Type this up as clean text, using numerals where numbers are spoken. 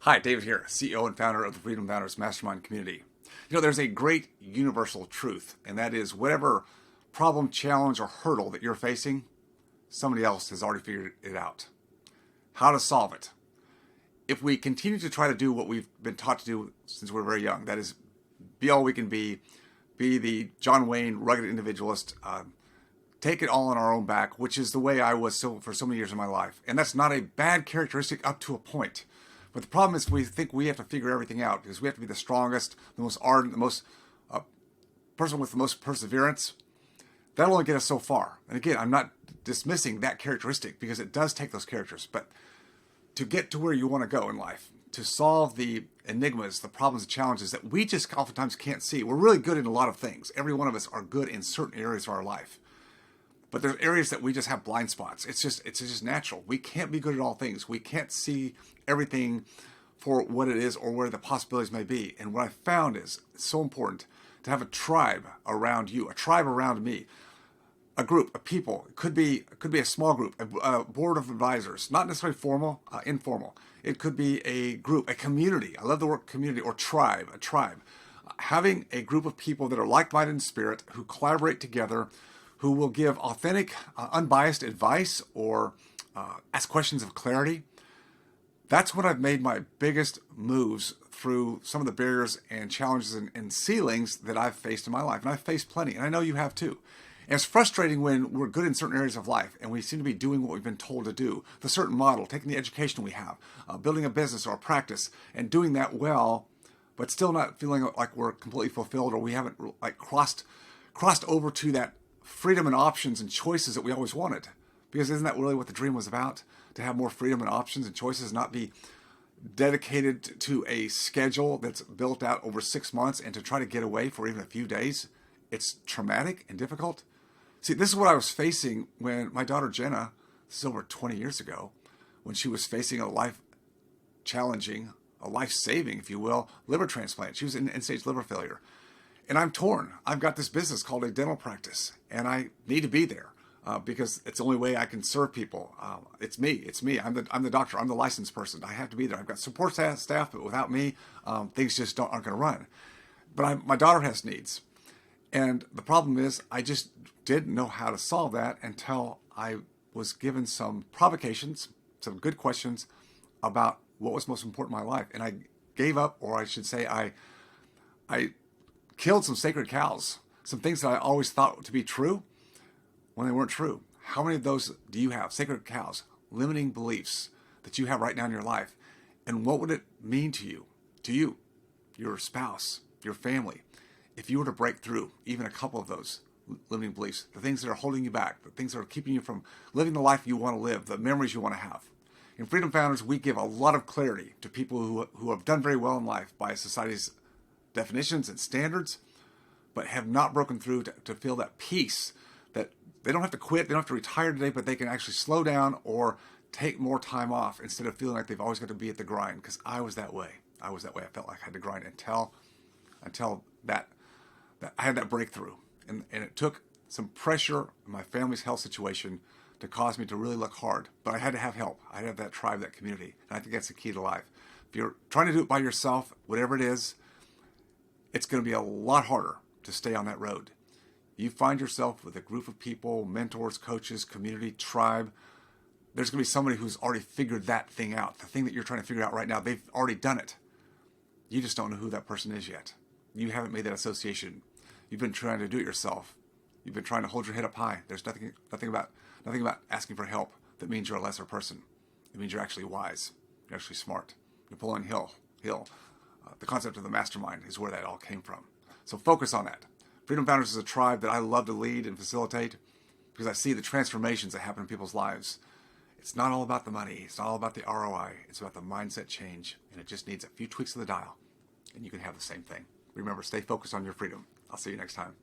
Hi, David here, CEO and founder of the Freedom Founders Mastermind community. There's a great universal truth, and that is whatever problem, challenge, or hurdle that you're facing, somebody else has already figured it out. How to solve it. If we continue to try to do what we've been taught to do since we're very young, that is, be all we can be the John Wayne rugged individualist, take it all on our own back, which is the way I was for so many years of my life. And that's not a bad characteristic up to a point. But the problem is we think we have to figure everything out because we have to be the strongest, the most ardent, the most person with the most perseverance. That'll only get us so far. And again, I'm not dismissing that characteristic because it does take those characters. But to get to where you want to go in life, to solve the enigmas, the problems, the challenges that we just oftentimes can't see. We're really good in a lot of things. Every one of us are good in certain areas of our life. But there's areas that we just have blind spots. It's just natural. We can't be good at all things. We can't see everything for what it is or where the possibilities may be. And what I found is it's so important to have a tribe around you, a tribe around me, a group of people. It could be a small group, a board of advisors, not necessarily formal, informal. It could be a group, a community. I love the word community or tribe, a tribe. Having a group of people that are like-minded in spirit, who collaborate together, who will give authentic, unbiased advice or ask questions of clarity. That's when I've made my biggest moves through some of the barriers and challenges and ceilings that I've faced in my life. And I've faced plenty, and I know you have too. And it's frustrating when we're good in certain areas of life and we seem to be doing what we've been told to do, the certain model, taking the education we have, building a business or a practice, and doing that well, but still not feeling like we're completely fulfilled or we haven't crossed over to that freedom and options and choices that we always wanted. Because isn't that really what the dream was about? To have more freedom and options and choices, not be dedicated to a schedule that's built out over 6 months and to try to get away for even a few days. It's traumatic and difficult. See, this is what I was facing when my daughter Jenna, this is over 20 years ago, when she was facing a life-challenging, a life-saving, if you will, liver transplant. She was in end-stage liver failure. And I'm torn. I've got this business called a dental practice, and I need to be there because it's the only way I can serve people. It's me. I'm the doctor. I'm the licensed person. I have to be there. I've got support staff, but without me, things just aren't going to run. But my daughter has needs, and the problem is I just didn't know how to solve that until I was given some provocations, some good questions about what was most important in my life, and I gave up, or I should say, I killed some sacred cows, some things that I always thought to be true when they weren't true. How many of those do you have? Sacred cows, limiting beliefs that you have right now in your life. And what would it mean to you, your spouse, your family, if you were to break through even a couple of those limiting beliefs, the things that are holding you back, the things that are keeping you from living the life you want to live, the memories you want to have. In Freedom Founders, we give a lot of clarity to people who have done very well in life by society's definitions and standards, but have not broken through to feel that peace, that they don't have to quit, they don't have to retire today, but they can actually slow down or take more time off instead of feeling like they've always got to be at the grind. Because I was that way. I felt like I had to grind until that I had that breakthrough. And it took some pressure in my family's health situation to cause me to really look hard. But I had to have help. I had to have that tribe, that community. And I think that's the key to life. If you're trying to do it by yourself, whatever it is, it's going to be a lot harder to stay on that road. You find yourself with a group of people, mentors, coaches, community, tribe. There's going to be somebody who's already figured that thing out. The thing that you're trying to figure out right now, they've already done it. You just don't know who that person is yet. You haven't made that association. You've been trying to do it yourself. You've been trying to hold your head up high. There's nothing about asking for help that means you're a lesser person. It means you're actually wise. You're actually smart. Napoleon Hill, the concept of the mastermind is where that all came from. So focus on that. Freedom Founders is a tribe that I love to lead and facilitate because I see the transformations that happen in people's lives. It's not all about the money. It's not all about the ROI. It's about the mindset change, and it just needs a few tweaks of the dial, and you can have the same thing. Remember, stay focused on your freedom. I'll see you next time.